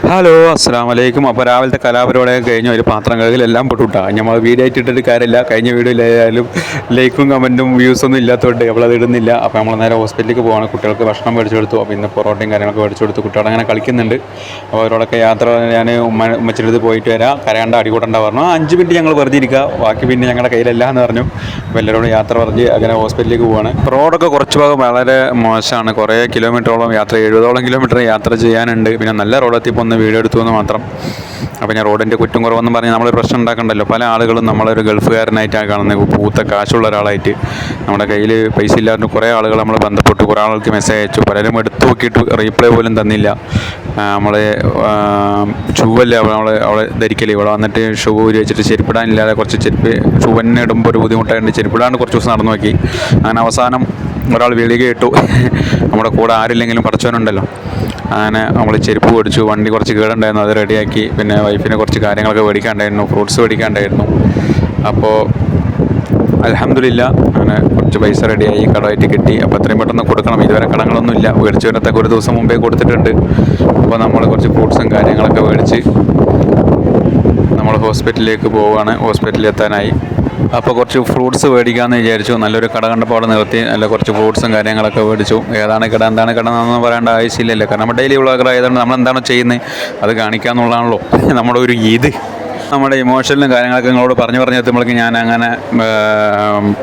Hello അസ്സാം വലൈക്കും. അപ്പോൾ രാവിലത്തെ കലാപരിപാടിയൊക്കെ കഴിഞ്ഞ് ഒരു പാത്രം കഴുകലെല്ലാം പൊട്ടുവിട്ടാണ്. നമ്മൾ വീഡിയോ ആയിട്ട് ഇട്ടിട്ട് കാര്യമില്ല. കഴിഞ്ഞ വീഡിയോയിലായാലും ലൈക്കും കമൻറ്റും വ്യൂസൊന്നും ഇല്ലാത്തതുകൊണ്ട് നമ്മളത് ഇടുന്നില്ല. അപ്പോൾ നമ്മൾ നേരെ ഹോസ്പിറ്റലിലേക്ക് പോവാണ്. കുട്ടികൾക്ക് ഭക്ഷണം മേടിച്ചു കൊടുത്തു. അപ്പോൾ ഇന്ന് പൊറോട്ടയും കാര്യങ്ങളൊക്കെ മേടിച്ചു കൊടുത്തു. കുട്ടികൾ അങ്ങനെ കളിക്കുന്നുണ്ട്. അപ്പോൾ അവരോടൊക്കെ യാത്ര ഞാൻ ഉമ്മച്ചിൻ്റെ അടുത്ത് പോയിട്ട് വരാം, കരയാണ്ട അടികൂടണ്ട പറഞ്ഞു. 5 മിനിറ്റ് ഞങ്ങൾ വെറുതെ ഇരിക്കുക, ബാക്കി പിന്നെ ഞങ്ങളുടെ കയ്യിലല്ല എന്ന് പറഞ്ഞു. അപ്പോൾ എല്ലാവരോടും യാത്ര പറഞ്ഞ് അങ്ങനെ ഹോസ്പിറ്റലിലേക്ക് പോവാണ്. റോഡൊക്കെ കുറച്ച് ഭാഗം വളരെ മോശമാണ്. കുറേ കിലോമീറ്ററോളം യാത്ര, 70ഓളം കിലോമീറ്റർ യാത്ര ചെയ്യാനുണ്ട്. പിന്നെ നല്ല റോഡെത്തിയപ്പോൾ ഒന്ന് വീഡിയോ എടുത്തു എന്ന് മാത്രം. അപ്പോൾ ഞാൻ റോഡിൻ്റെ കുറ്റം കുറവെന്ന് പറഞ്ഞ് നമ്മൾ പ്രശ്നം ഉണ്ടാക്കണ്ടല്ലോ. പല ആളുകളും നമ്മളൊരു ഗൾഫുകാരനായിട്ടാണ് കാണുന്നത്, പൂത്ത കാശുള്ള ഒരാളായിട്ട്. നമ്മുടെ കയ്യിൽ പൈസ ഇല്ലാതെ കുറേ ആളുകൾ നമ്മൾ ബന്ധപ്പെട്ടു, കുറേ ആൾക്ക് മെസ്സേജ് അയച്ചു. പലരും എടുത്തു നോക്കിയിട്ട് റീപ്ലൈ പോലും തന്നില്ല. നമ്മളെ ഷൂവല്ല അവളെ ധരിക്കൽ, ഇവിടെ വന്നിട്ട് ഷൂ ഊരി വെച്ചിട്ട് ചെരുപ്പിടാനില്ലാതെ കുറച്ച് ചെരുപ്പ് ഷൂ തന്നെ ഇടുമ്പോൾ ഒരു ബുദ്ധിമുട്ടായിട്ട് ചെരുപ്പിടാണ്ട് കുറച്ച് ദിവസം നടന്നു നോക്കി. അങ്ങനെ അവസാനം ഒരാൾ വിളിക ഇട്ടു, നമ്മുടെ കൂടെ ആരില്ലെങ്കിലും പഠിച്ചവനുണ്ടല്ലോ. അങ്ങനെ നമ്മൾ ചെരുപ്പ് മേടിച്ചു. വണ്ടി കുറച്ച് കേടുണ്ടായിരുന്നു, അത് റെഡിയാക്കി. പിന്നെ വൈഫിനെ കുറച്ച് കാര്യങ്ങളൊക്കെ മേടിക്കാണ്ടായിരുന്നു, ഫ്രൂട്ട്സ് മേടിക്കാണ്ടായിരുന്നു. അപ്പോൾ അൽഹംദുലില്ലാ അങ്ങനെ കുറച്ച് പൈസ റെഡിയായി, കടമായിട്ട് കിട്ടി. അപ്പോൾ എത്രയും പെട്ടെന്ന് കൊടുക്കണം. ഇതുവരെ കടങ്ങളൊന്നുമില്ല. മേടിച്ചു വരത്തൊക്കെ ഒരു ദിവസം മുമ്പേ കൊടുത്തിട്ടുണ്ട്. അപ്പോൾ നമ്മൾ കുറച്ച് ഫ്രൂട്ട്സും കാര്യങ്ങളൊക്കെ മേടിച്ച് നമ്മൾ ഹോസ്പിറ്റലിലേക്ക് പോവുകയാണ്. ഹോസ്പിറ്റലിൽ എത്താനായി. അപ്പോൾ കുറച്ച് ഫ്രൂട്ട്സ് മേടിക്കാമെന്ന് വിചാരിച്ചു. നല്ലൊരു കട കണ്ടപ്പോൾ അവിടെ നിർത്തി നല്ല കുറച്ച് ഫ്രൂട്ട്സും കാര്യങ്ങളൊക്കെ മേടിച്ചു. ഏതാണ് കട എന്താണ് കട എന്നൊന്നും പറയേണ്ട ആവശ്യമില്ലല്ലോ, കാരണം നമ്മൾ ഡെയിലി വ്ളോഗർ ആയതുകൊണ്ട് നമ്മൾ എന്താണോ ചെയ്യുന്നത് അത് കാണിക്കാമെന്നുള്ളതാണല്ലോ നമ്മുടെ ഒരു ഇത്. നമ്മുടെ ഇമോഷണലും കാര്യങ്ങളൊക്കെ നിങ്ങളോട് പറഞ്ഞു എത്തുമ്പോഴേക്ക് ഞാൻ അങ്ങനെ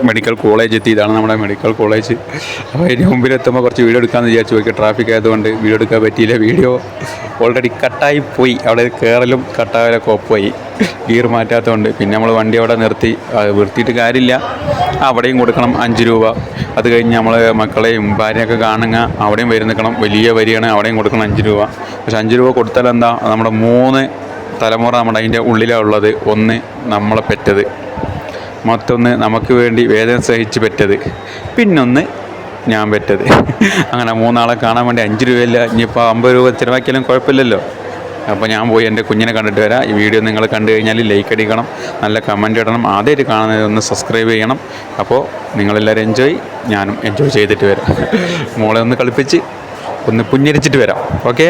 മെഡിക്കൽ കോളേജ് എത്തി. ഇതാണ് നമ്മുടെ മെഡിക്കൽ കോളേജ്. അപ്പോൾ അതിന് മുമ്പിലെത്തുമ്പോൾ കുറച്ച് വീഡിയോ എടുക്കാമെന്ന് വിചാരിച്ചു. നോക്കി ട്രാഫിക് ആയതുകൊണ്ട് വീഡിയോ എടുക്കാൻ പറ്റിയില്ല. വീഡിയോ ഓൾറെഡി കട്ടായി പോയി, അവിടെ കയറലും കട്ടായാലൊക്കെ ഒപ്പമായി, ഗിയർ മാറ്റാത്തതുകൊണ്ട്. പിന്നെ നമ്മൾ വണ്ടി അവിടെ നിർത്തി. നിർത്തിയിട്ട് കാര്യമില്ല, അവിടെയും കൊടുക്കണം 5 രൂപ. അത് കഴിഞ്ഞ് നമ്മൾ മക്കളെയും ഭാര്യയൊക്കെ കാണുക, അവിടെയും വരി നിൽക്കണം. വലിയ വരിയാണ്, അവിടെയും കൊടുക്കണം 5 രൂപ. പക്ഷെ 5 രൂപ കൊടുത്താൽ എന്താ, നമ്മുടെ 3 തലമുറ നമ്മുടെ അതിൻ്റെ ഉള്ളിലാണ് ഉള്ളത്. ഒന്ന് നമ്മളെ പെറ്റത്, മറ്റൊന്ന് നമുക്ക് വേണ്ടി വേദന സഹിച്ച് പെറ്റത്, പിന്നൊന്ന് ഞാൻ പെറ്റത്. അങ്ങനെ 3 ആളെ കാണാൻ വേണ്ടി 5 രൂപയില്ല, ഇനിയിപ്പോൾ 50 രൂപ ചിലവാക്കിയാലും കുഴപ്പമില്ലല്ലോ. അപ്പോൾ ഞാൻ പോയി എൻ്റെ കുഞ്ഞിനെ കണ്ടിട്ട് വരാം. ഈ വീഡിയോ നിങ്ങൾ കണ്ടു കഴിഞ്ഞാൽ ലൈക്ക് അടിക്കണം, നല്ല കമൻറ്റ് ഇടണം, ആദ്യമായിട്ട് കാണുന്നത് ഒന്ന് സബ്സ്ക്രൈബ് ചെയ്യണം. അപ്പോൾ നിങ്ങളെല്ലാവരും എൻജോയ്, ഞാനും എൻജോയ് ചെയ്തിട്ട് വരാം. മോളെ ഒന്ന് കളിപ്പിച്ച് ഒന്ന് പുഞ്ചിരിച്ചിട്ട് വരാം. ഓക്കെ.